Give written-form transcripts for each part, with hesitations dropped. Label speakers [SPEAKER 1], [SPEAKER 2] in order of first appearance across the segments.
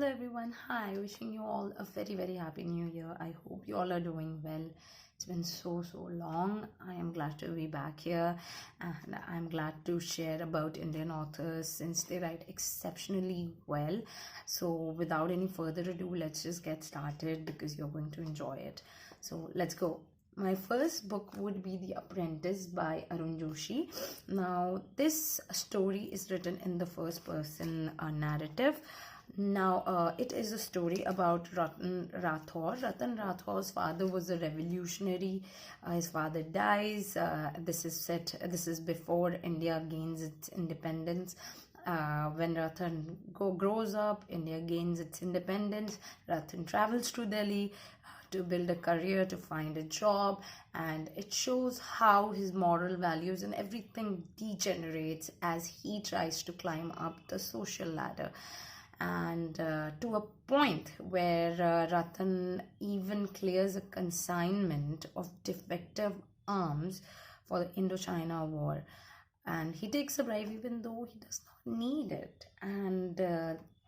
[SPEAKER 1] Hello everyone, hi, wishing you all a very happy new year. I hope you all are doing well. It's been so long. I am glad to be back here and I'm glad to share about Indian authors since they write exceptionally well. So without any further ado, let's just get started because you're going to enjoy it. So let's go. My first book would be The Apprentice by Arun Joshi. Now, this story is written in the first person narrative. Now, it is a story about Ratan Rathore. Ratan Rathore's father was a revolutionary. His father dies. This is before India gains its independence. When Ratan grows up, India gains its independence. Ratan travels to Delhi to build a career, to find a job, and it shows how his moral values and everything degenerates as he tries to climb up the social ladder. And to a point where Ratan even clears a consignment of defective arms for the Indochina War. And he takes a bribe even though he does not need it. And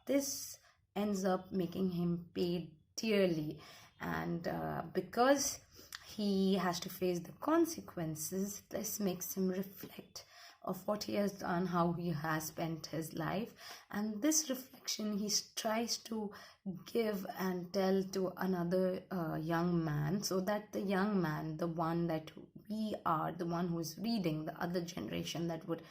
[SPEAKER 1] this ends up making him pay dearly. And because he has to face the consequences, this makes him reflect of what he has done, how he has spent his life, and this reflection he tries to give and tell to another young man, so that the young man, the one that we are, the one who is reading, the other generation that would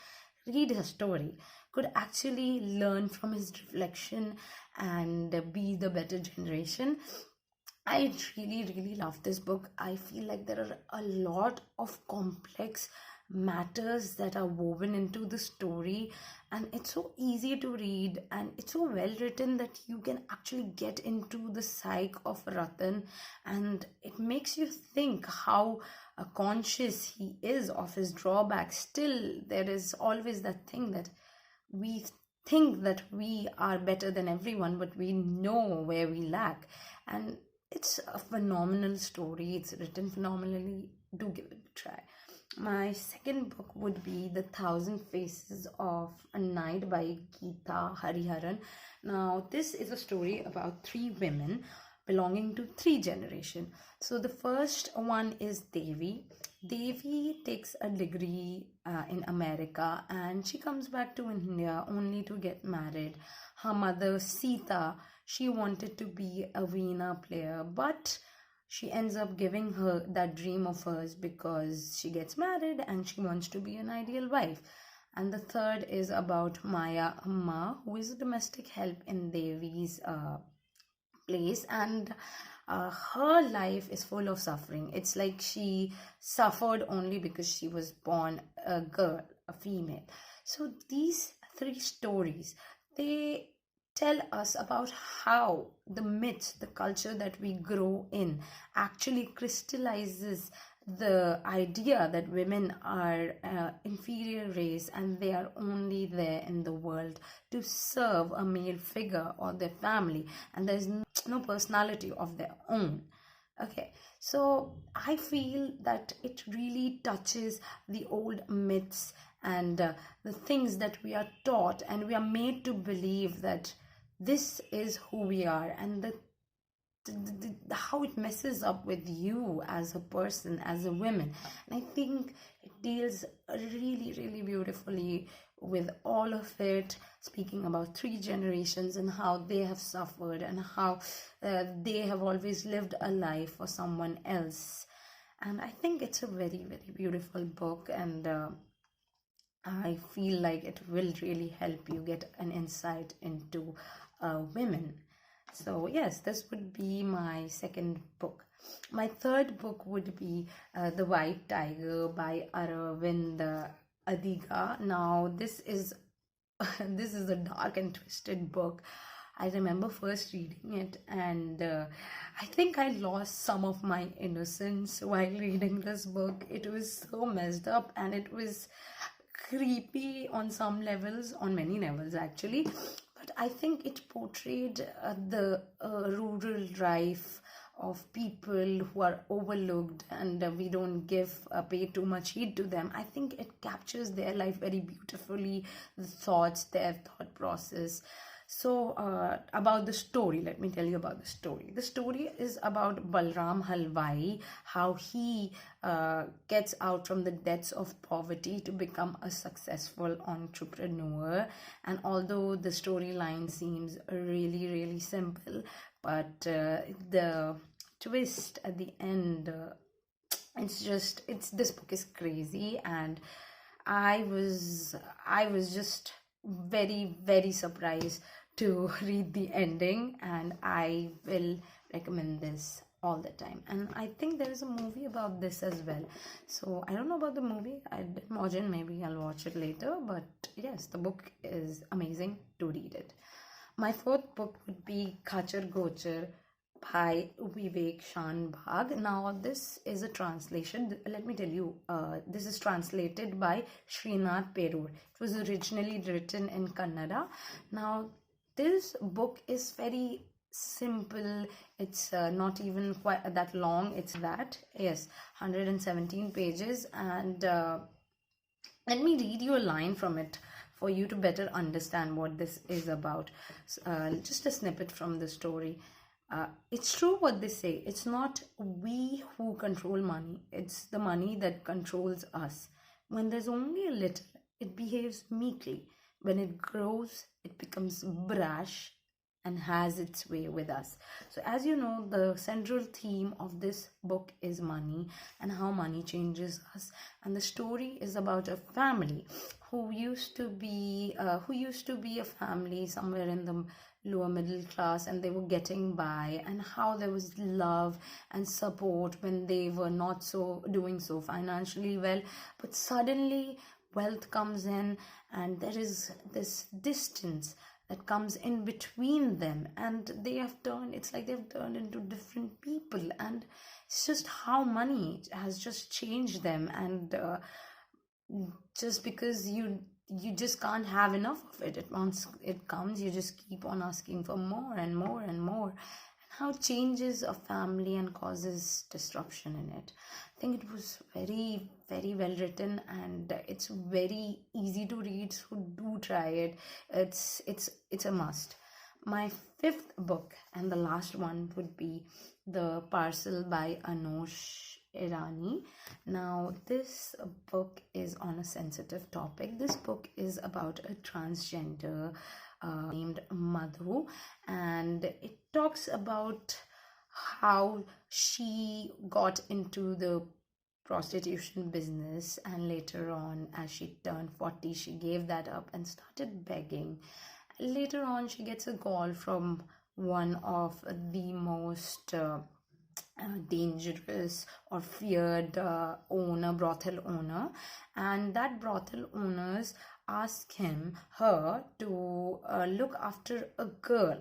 [SPEAKER 1] read his story, could actually learn from his reflection and be the better generation. I really love this book. I feel like there are a lot of complex matters that are woven into the story, and it's so easy to read and it's so well written that you can actually get into the psyche of Ratan, and it makes you think how conscious he is of his drawbacks. Still, there is always that thing that we think that we are better than everyone, but we know where we lack. And it's a phenomenal story. It's written phenomenally. Do give it a try. My second book would be The Thousand Faces of a Night by Geeta Hariharan. Now, this is a story about three women belonging to three generations. So the first one is Devi. Devi takes a degree in America and she comes back to India only to get married. Her mother, Sita, she wanted to be a Veena player, but she ends up giving her that dream of hers because she gets married and she wants to be an ideal wife. And the third is about Maya Amma, who is a domestic help in Devi's place, and her life is full of suffering. It's like she suffered only because she was born a girl, a female. So these three stories, they tell us about how the myth, the culture that we grow in actually crystallizes the idea that women are inferior race and they are only there in the world to serve a male figure or their family, and there's no personality of their own. Okay, so I feel that it really touches the old myths and the things that we are taught and we are made to believe that this is who we are, and how it messes up with you as a person, as a woman. And I think it deals really beautifully with all of it, speaking about three generations and how they have suffered and how they have always lived a life for someone else. And I think it's a very beautiful book, and I feel like it will really help you get an insight into women. So yes, this would be my second book. My third book would be The White Tiger by Aravind Adiga. Now this is this is a dark and twisted book. I remember first reading it, and I think I lost some of my innocence while reading this book. It was so messed up and it was creepy on some levels, on many levels actually. But I think it portrayed the rural life of people who are overlooked, and we don't pay too much heed to them. I think it captures their life very beautifully, the thoughts, their thought process. About the story, let me tell you about the story. The story is about Balram Halwai, how he gets out from the depths of poverty to become a successful entrepreneur. And although the storyline seems really, really simple, but the twist at the end, it's this book is crazy, and I was just very, very surprised to read the ending, and I will recommend this all the time. And I think there is a movie about this as well. So I don't know about the movie. I didn't watch it. Maybe I'll watch it later. But yes, the book is amazing to read it. My fourth book would be Gochar by Vivek Shanbhag. Now, this is a translation. Let me tell you, this is translated by Srinath Perur. It was originally written in Kannada. Now, this book is very simple. It's not even quite that long. It's that, yes, 117 pages. And let me read you a line from it for you to better understand what this is about. Just a snippet from the story. It's true what they say. It's not we who control money, it's the money that controls us. When there's only a little, it behaves meekly. When it grows, it becomes brash and has its way with us. So, as you know, the central theme of this book is money and how money changes us. And the story is about a family who used to be a family somewhere in the lower middle class, and they were getting by, and how there was love and support when they were not doing so financially well. But suddenly wealth comes in, and there is this distance that comes in between them, and it's like they've turned into different people. And it's just how money has just changed them. And just because you just can't have enough of it. Once it comes, you just keep on asking for more and more and more. And how it changes a family and causes disruption in it. I think it was very, very well written, and it's very easy to read, so do try it. It's a must. My fifth book and the last one would be The Parcel by Anosh Irani. Now, this book is on a sensitive topic. This book is about a transgender named Madhu, and it talks about how she got into the prostitution business, and later on, as she turned 40, she gave that up and started begging. Later on, she gets a call from one of the most dangerous or feared brothel owner, and that brothel owners ask her to look after a girl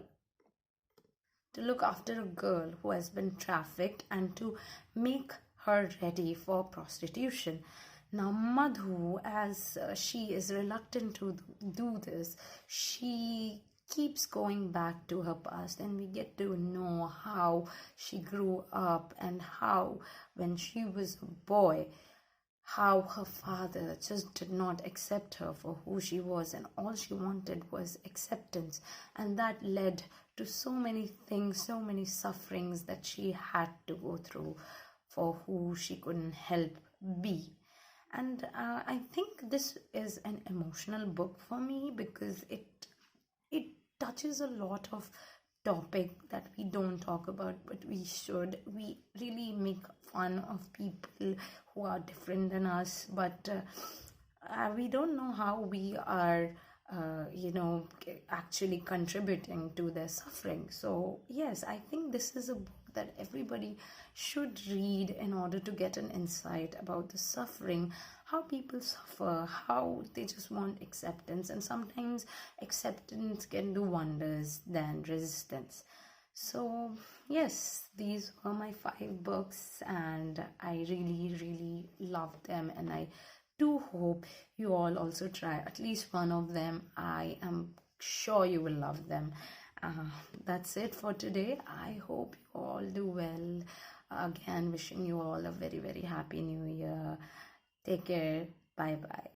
[SPEAKER 1] who has been trafficked, and to make her ready for prostitution. Now, Madhu, as she is reluctant to do this, she keeps going back to her past, and we get to know how she grew up, and how when she was a boy, how her father just did not accept her for who she was, and all she wanted was acceptance. And that led to so many things, so many sufferings that she had to go through for who she couldn't help be. And I think this is an emotional book for me, because it touches a lot of topic that we don't talk about, but we should. We really make fun of people who are different than us, but we don't know how we are actually contributing to their suffering. So yes, I think this is a book that everybody should read in order to get an insight about the suffering, how people suffer, how they just want acceptance, and sometimes acceptance can do wonders than resistance. So yes, these were my 5 books, and I really, really love them, and I do hope you all also try at least one of them. I am sure you will love them. That's it for today. I hope you all do well. Again, wishing you all a very, very happy new year. Take care. Bye bye.